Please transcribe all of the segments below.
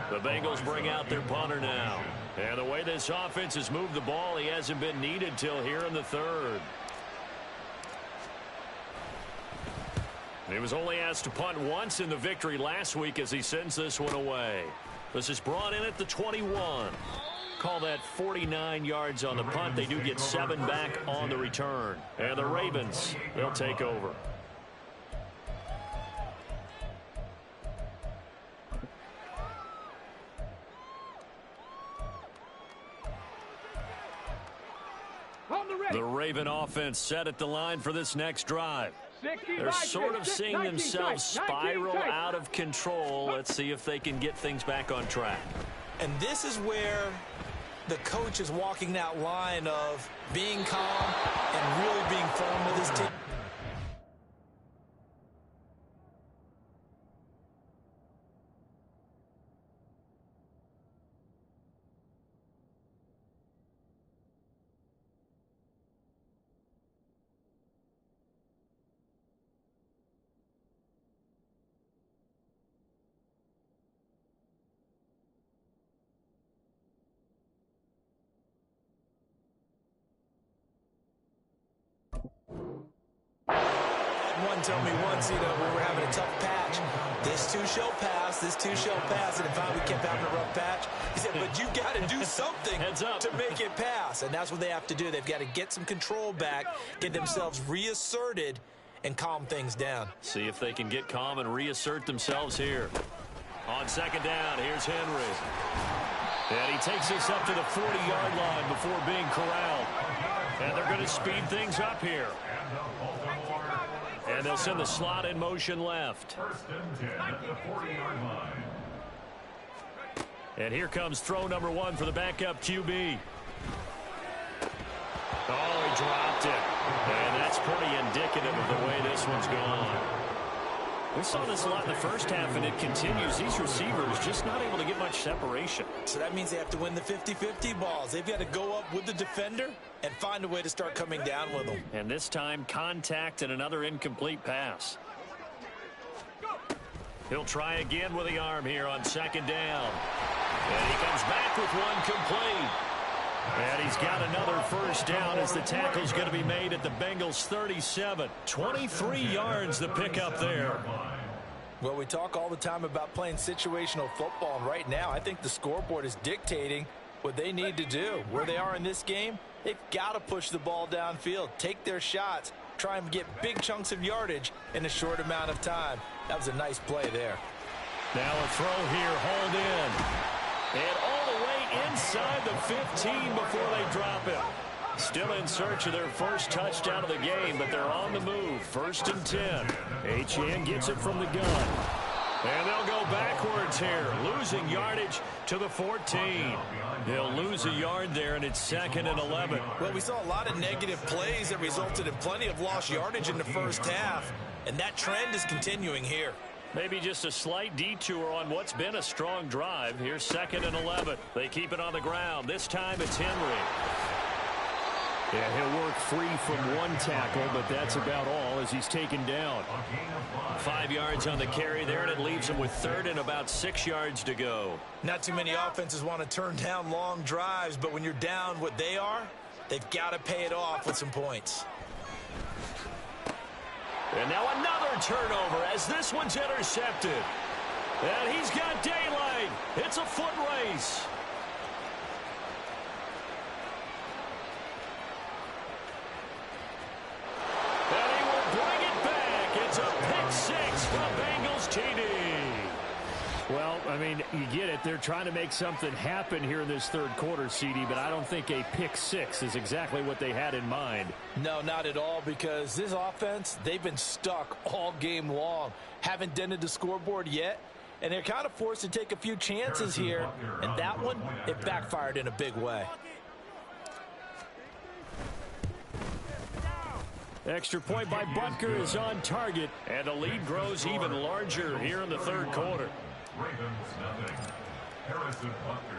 The Bengals bring out their punter now. And the way this offense has moved the ball, he hasn't been needed till here in the third. He was only asked to punt once in the victory last week as he sends this one away. This is brought in at the 21. Call that 49 yards on the punt. They do get 7 back on the return. And the Ravens, they'll take over. The Raven offense set at the line for this next drive. They're sort of seeing themselves spiral out of control. Let's see if they can get things back on track. And this is where the coach is walking that line of being calm and really being firm with his team. One told me once, we were having a tough patch. This too shall pass, this too shall pass. And if we kept having a rough patch, he said, but you got to do something to make it pass. And that's what they have to do. They've got to get some control back, get themselves reasserted, and calm things down. See if they can get calm and reassert themselves here. On second down, here's Henry. And he takes us up to the 40-yard line before being corralled. And they're going to speed things up here. And they'll send the slot in motion left. First and 10 at the 40-yard line. And here comes throw number 1 for the backup QB. Oh, he dropped it. And that's pretty indicative of the way this one's gone. We saw this a lot in the first half, and it continues. These receivers just not able to get much separation. So that means they have to win the 50-50 balls. They've got to go up with the defender and find a way to start coming down with them. And this time, contact and another incomplete pass. He'll try again with the arm here on second down. And he comes back with one complete. And he's got another first down as the tackle's going to be made at the Bengals 37. 23 yards the pickup there. Well, we talk all the time about playing situational football, and right now I think the scoreboard is dictating what they need to do. Where they are in this game, they've got to push the ball downfield, take their shots, try and get big chunks of yardage in a short amount of time. That was a nice play there. Now a throw here, hauled in. And all the way inside the 15 before they drop it. Still in search of their first touchdown of the game, but they're on the move. First and 10. Achane gets it from the gun. And they'll go backwards here, losing yardage to the 14. They'll lose a yard there, and it's second and 11. Well, we saw a lot of negative plays that resulted in plenty of lost yardage in the first half, and that trend is continuing here. Maybe just a slight detour on what's been a strong drive. Here's second and 11. They keep it on the ground. This time it's Henry. Yeah, he'll work free from one tackle, but that's about all as he's taken down. 5 yards on the carry there, and it leaves him with third and about 6 yards to go. Not too many offenses want to turn down long drives, but when you're down what they are, they've got to pay it off with some points. And now another turnover as this one's intercepted. And he's got daylight. It's a foot race. And he will bring it back. It's a pick six from Bengals TD. Well, I mean, you get it. They're trying to make something happen here in this third quarter, CD, but I don't think a pick six is exactly what they had in mind. No, not at all, because this offense, they've been stuck all game long. Haven't dented the scoreboard yet, and they're kind of forced to take a few chances here, and that one, it backfired in a big way. Extra point by Butker is on target, and the lead grows even larger here in the third quarter.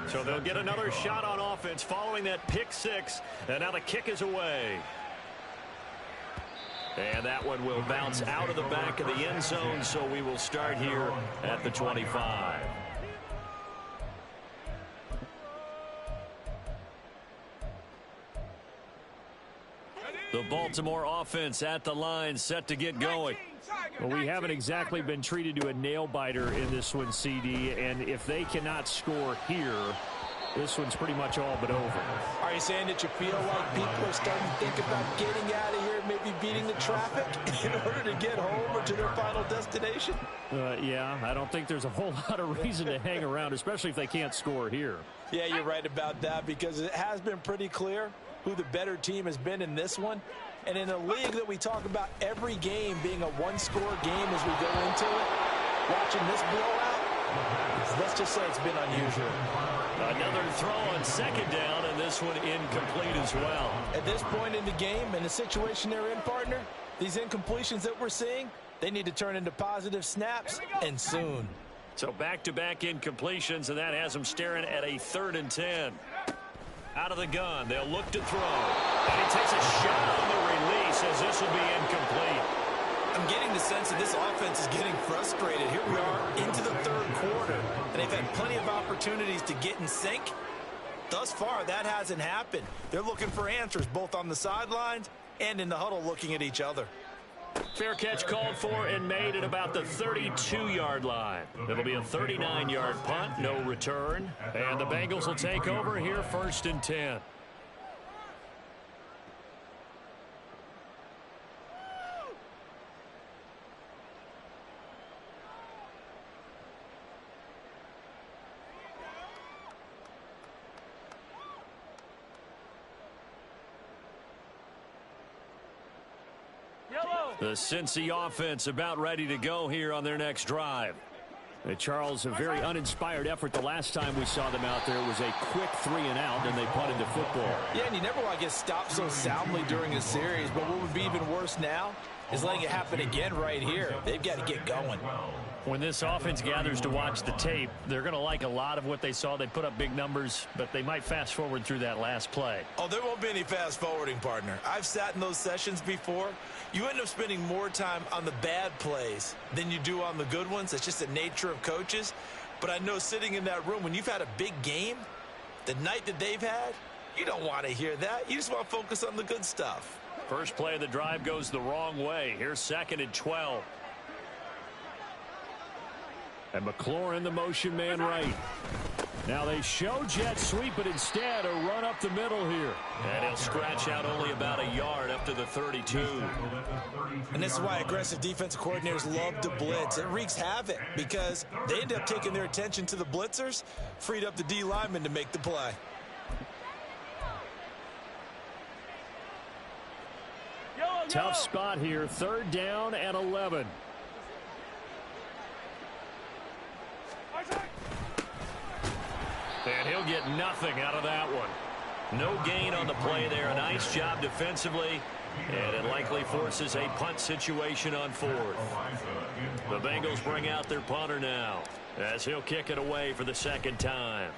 So they'll get another shot on offense following that pick six, and now the kick is away. And that one will bounce out of the back of the end zone, so we will start here at the 25. The Baltimore offense at the line, set to get going. Well, we haven't exactly been treated to a nail-biter in this one, CD, and if they cannot score here, this one's pretty much all but over. Are you saying that you feel like people are starting to think about getting out of here, maybe beating the traffic in order to get home or to their final destination? Yeah, I don't think there's a whole lot of reason to hang around, especially if they can't score here. Yeah, you're right about that, because it has been pretty clear who the better team has been in this one. And in a league that we talk about every game being a one-score game as we go into it, watching this blowout, let's just say it's been unusual. Another throw on second down, and this one incomplete as well. At this point in the game, and the situation they're in, partner, these incompletions that we're seeing, they need to turn into positive snaps, and soon. So back-to-back incompletions, and that has them staring at a 3rd and 10. Out of the gun, they'll look to throw. And he takes a shot on the release as this will be incomplete. I'm getting the sense that this offense is getting frustrated. Here we are into the 3rd quarter, and they've had plenty of opportunities to get in sync. Thus far, that hasn't happened. They're looking for answers both on the sidelines and in the huddle looking at each other. Fair catch called for and made at about the 32-yard line. It'll be a 39-yard punt, no return. And the Bengals will take over here 1st and 10. The Cincy offense about ready to go here on their next drive. Charles, a very uninspired effort the last time we saw them out there. It was a quick 3-and-out, and they punted the football. Yeah, and you never want to get stopped so soundly during a series, but what would be even worse now is letting it happen again right here. They've got to get going. When this offense gathers to watch the tape, they're going to like a lot of what they saw. They put up big numbers, but they might fast forward through that last play. Oh, there won't be any fast forwarding, partner. I've sat in those sessions before. You end up spending more time on the bad plays than you do on the good ones. It's just the nature of coaches. But I know sitting in that room, when you've had a big game, the night that they've had, you don't want to hear that. You just want to focus on the good stuff. First play of the drive goes the wrong way. Here's 2nd and 12. And McLaurin, the motion man right. Now they show jet sweep, but instead a run up the middle here. And he'll scratch out only about a yard up to the 32. And this is why aggressive defensive coordinators love to blitz. It wreaks havoc because they end up taking their attention to the blitzers, freed up the D lineman to make the play. Tough spot here, 3rd down and 11. And he'll get nothing out of that one. No gain on the play there. A nice job defensively. And it likely forces a punt situation on 4th. The Bengals bring out their punter now as he'll kick it away for the 2nd time.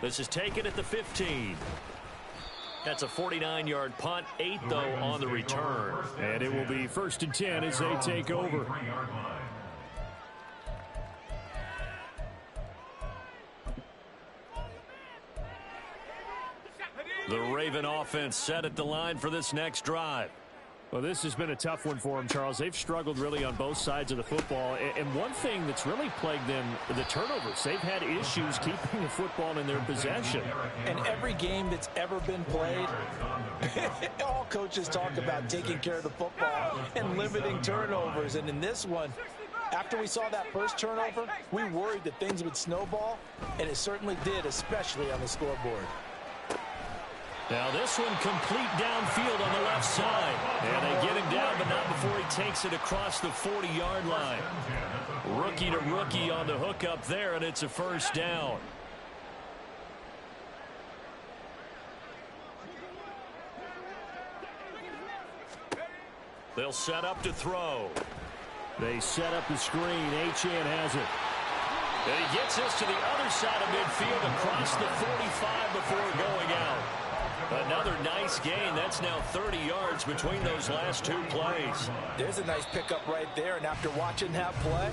This is taken at the 15. That's a 49-yard punt, 8 though on the return. And it will be 1st and 10 as they take over. The Raven offense set at the line for this next drive. Well, this has been a tough one for them, Charles. They've struggled really on both sides of the football. And one thing that's really plagued them, the turnovers. They've had issues keeping the football in their possession. And every game that's ever been played, all coaches talk about taking care of the football and limiting turnovers. And in this one, after we saw that first turnover, we worried that things would snowball, and it certainly did, especially on the scoreboard. Now this one complete downfield on the left side. And they get him down, but not before he takes it across the 40-yard line. Rookie to rookie on the hookup there, and it's a 1st down. They'll set up to throw. They set up the screen. Achane has it. And he gets this to the other side of midfield across the 45 before going out. Another nice gain. That's now 30 yards between those last 2 plays. There's a nice pickup right there, and after watching that play,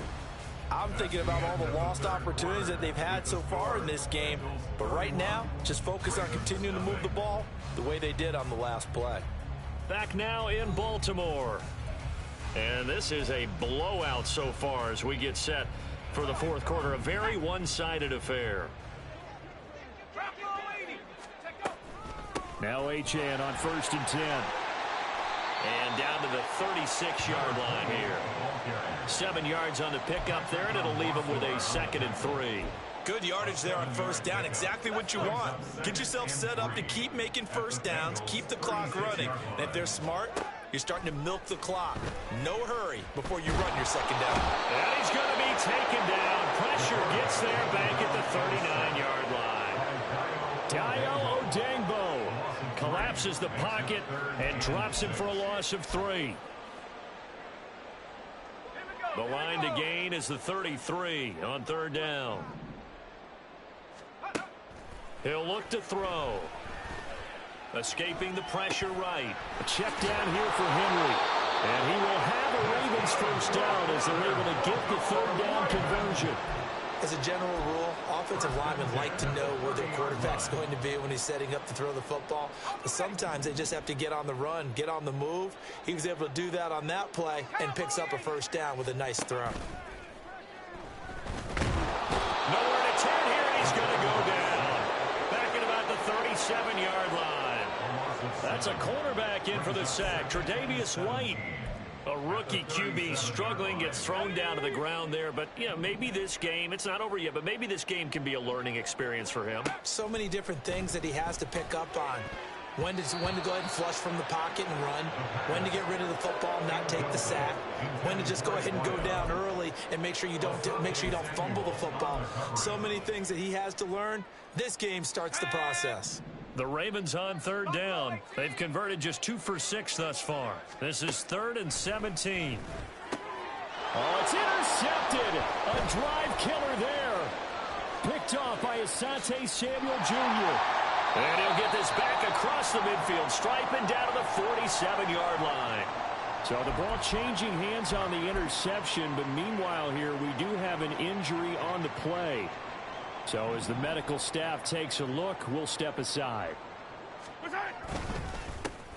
I'm thinking about all the lost opportunities that they've had so far in this game. But right now, just focus on continuing to move the ball the way they did on the last play. Back now in Baltimore. And this is a blowout so far as we get set for the fourth quarter. A very one-sided affair. Now HN on 1st and 10. And down to the 36-yard line here. 7 yards on the pickup there, and it'll leave them with a 2nd and 3. Good yardage there on first down. Exactly what you want. Get yourself set up to keep making first downs, keep the clock running. And if they're smart, you're starting to milk the clock. No hurry before you run your 2nd down. And he's going to be taken down. Pressure gets there back at the 39-yard line. Dayo Odengbo collapses the pocket and drops him for a loss of 3. The line to gain is the 33 on 3rd down. He'll look to throw. Escaping the pressure right. A check down here for Henry. And he will have a Ravens first down as they're able to get the 3rd down conversion. As a general rule, offensive linemen like to know where their quarterback's going to be when he's setting up to throw the football. But sometimes they just have to get on the run, get on the move. He was able to do that on that play and picks up a first down with a nice throw. Nowhere to turn here, and he's going to go down. Back at about the 37-yard line. That's a cornerback in for the sack, Tre'Davious White. A rookie QB struggling, gets thrown down to the ground there. But, yeah, maybe this game, it's not over yet, but maybe this game can be a learning experience for him. So many different things that he has to pick up on. When to go ahead and flush from the pocket and run. When to get rid of the football and not take the sack. When to just go ahead and go down early and make sure you don't fumble the football. So many things that he has to learn. This game starts the process. The Ravens on 3rd down. They've converted just 2 for 6 thus far. This is 3rd and 17. Oh, it's intercepted. A drive killer there. Picked off by Asante Samuel Jr. And he'll get this back across the midfield stripe and down to the 47-yard line. So the ball changing hands on the interception, but meanwhile here we do have an injury on the play. So as the medical staff takes a look, we'll step aside.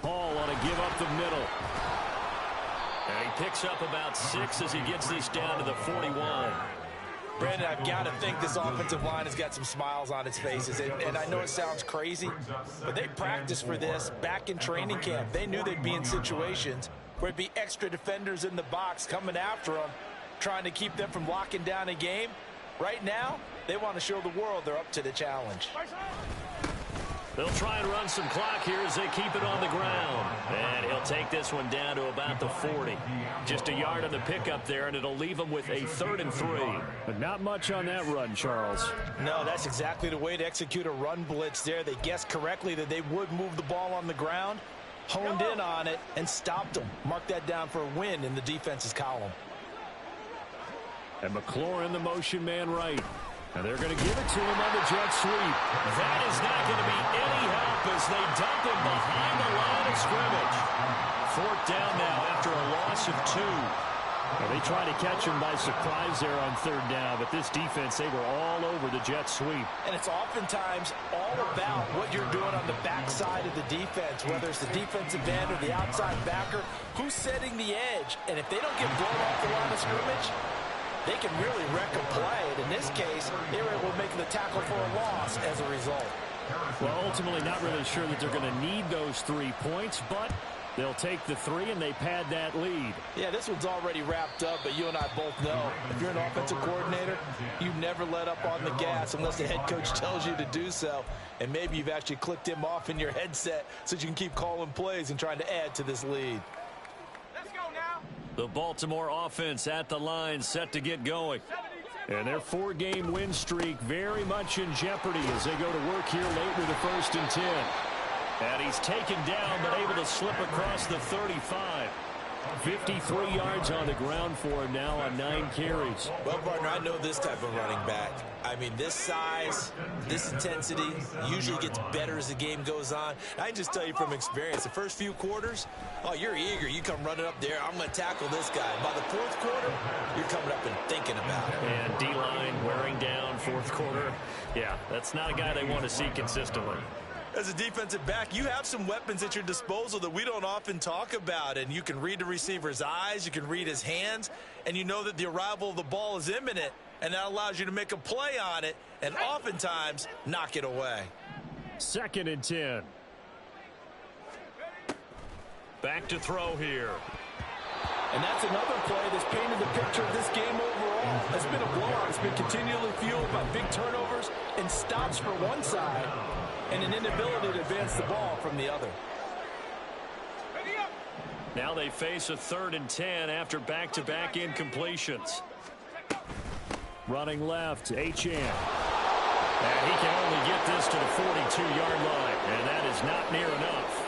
Hall ought to give up the middle. And he picks up about 6 as he gets this down to the 41. Brandon, I've got to think this offensive line has got some smiles on its faces. And I know it sounds crazy, but they practiced for this back in training camp. They knew they'd be in situations where it'd be extra defenders in the box coming after them, trying to keep them from locking down a game. Right now, they want to show the world they're up to the challenge. They'll try and run some clock here as they keep it on the ground. And he'll take this one down to about the 40. Just a yard on the pickup there, and it'll leave them with a 3rd and 3. But not much on that run, Charles. No, that's exactly the way to execute a run blitz there. They guessed correctly that they would move the ball on the ground, honed in on it, and stopped them. Mark that down for a win in the defense's column. And McLaurin, the motion man right. And they're going to give it to him on the jet sweep. That is not going to be any help as they dump him behind the line of scrimmage. 4th down now after a loss of 2. Well, they try to catch him by surprise there on 3rd down, but this defense, they were all over the jet sweep. And it's oftentimes all about what you're doing on the backside of the defense, whether it's the defensive end or the outside backer, who's setting the edge. And if they don't get blown off the line of scrimmage, they can really wreck a play. And in this case, they were able to make the tackle for a loss as a result. Well, ultimately not really sure that they're going to need those 3 points, but they'll take the 3 and they pad that lead. Yeah, this one's already wrapped up, but you and I both know if you're an offensive coordinator, you never let up on the gas unless the head coach tells you to do so. And maybe you've actually clicked him off in your headset so that you can keep calling plays and trying to add to this lead. The Baltimore offense at the line, set to get going. And their 4-game win streak very much in jeopardy as they go to work here late with the 1st and 10. And he's taken down but able to slip across the 35. 53 yards on the ground for him now on 9 carries. Well, partner, I know this type of running back. I mean, this size, this intensity usually gets better as the game goes on. I can just tell you from experience, the first few quarters, oh, you're eager. You come running up there, I'm going to tackle this guy. By the fourth quarter, you're coming up and thinking about it. And D-line wearing down fourth quarter. Yeah, that's not a guy they want to see consistently. As a defensive back, you have some weapons at your disposal that we don't often talk about, and you can read the receiver's eyes, you can read his hands, and you know that the arrival of the ball is imminent, and that allows you to make a play on it and oftentimes knock it away. 2nd and 10. Back to throw here. And that's another play that's painted the picture of this game overall. It's been a blowout. It's been continually fueled by big turnovers and stops for one side and an inability to advance the ball from the other. Now they face a 3rd and 10 after back-to-back incompletions. Running left, Achane. And he can only get this to the 42-yard line, and that is not near enough.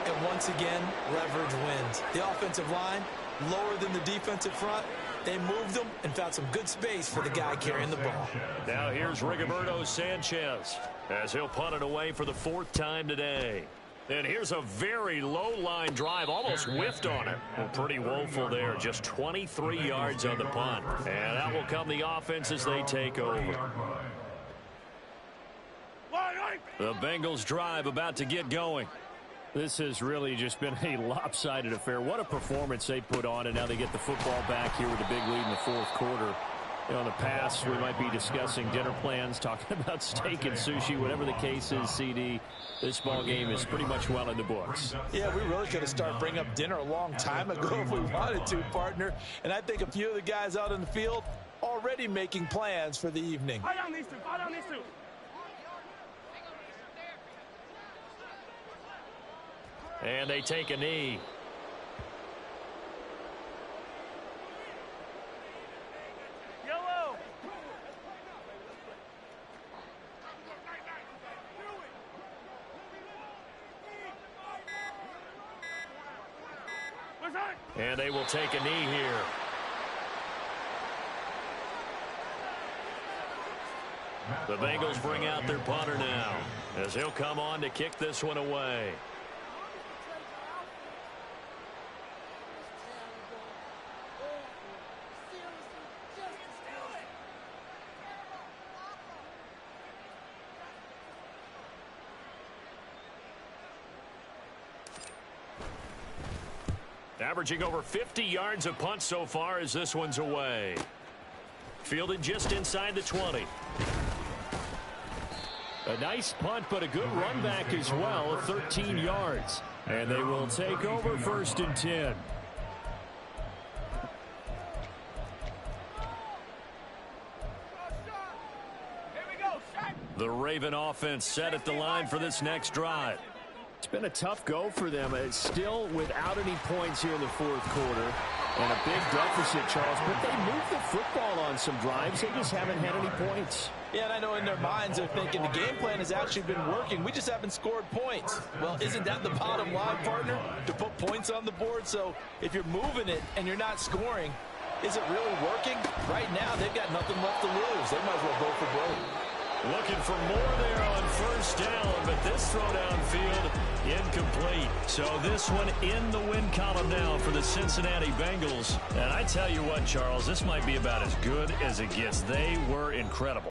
And once again, leverage wins. The offensive line, lower than the defensive front. They moved them and found some good space for the guy carrying the ball. Now here's Rigoberto Sanchez as he'll punt it away for the 4th time today. And here's a very low-line drive, almost whiffed on it. Well, pretty woeful there, just 23 yards on the punt. And that will come the offense as they take over. The Bengals drive about to get going. This has really just been a lopsided affair. What a performance they put on, and now they get the football back here with a big lead in the 4th quarter. You know, in the past, we might be discussing dinner plans, talking about steak and sushi, whatever the case is, CD. This ball game is pretty much well in the books. Yeah, we really could have started bringing up dinner a long time ago if we wanted to, partner. And I think a few of the guys out in the field already making plans for the evening. And they take a knee. Yellow. And they will take a knee here. The Bengals bring out their punter now as he'll come on to kick this one away. Averaging over 50 yards a punt so far as this one's away. Fielded just inside the 20. A nice punt, but a good run back as well, 13 yards. And they will take over 1st and 10. The Raven offense set at the line for this next drive. It's been a tough go for them. It's still without any points here in the 4th quarter. And a big deficit, Charles. But they moved the football on some drives. They just haven't had any points. Yeah, and I know in their minds they're thinking the game plan has actually been working. We just haven't scored points. Well, isn't that the bottom line, partner? To put points on the board? So if you're moving it and you're not scoring, is it really working? Right now, they've got nothing left to lose. They might as well go for broke. Looking for more there on 1st down, but this throw downfield incomplete. So this one in the win column now for the Cincinnati Bengals. And I tell you what, Charles, this might be about as good as it gets. They were incredible.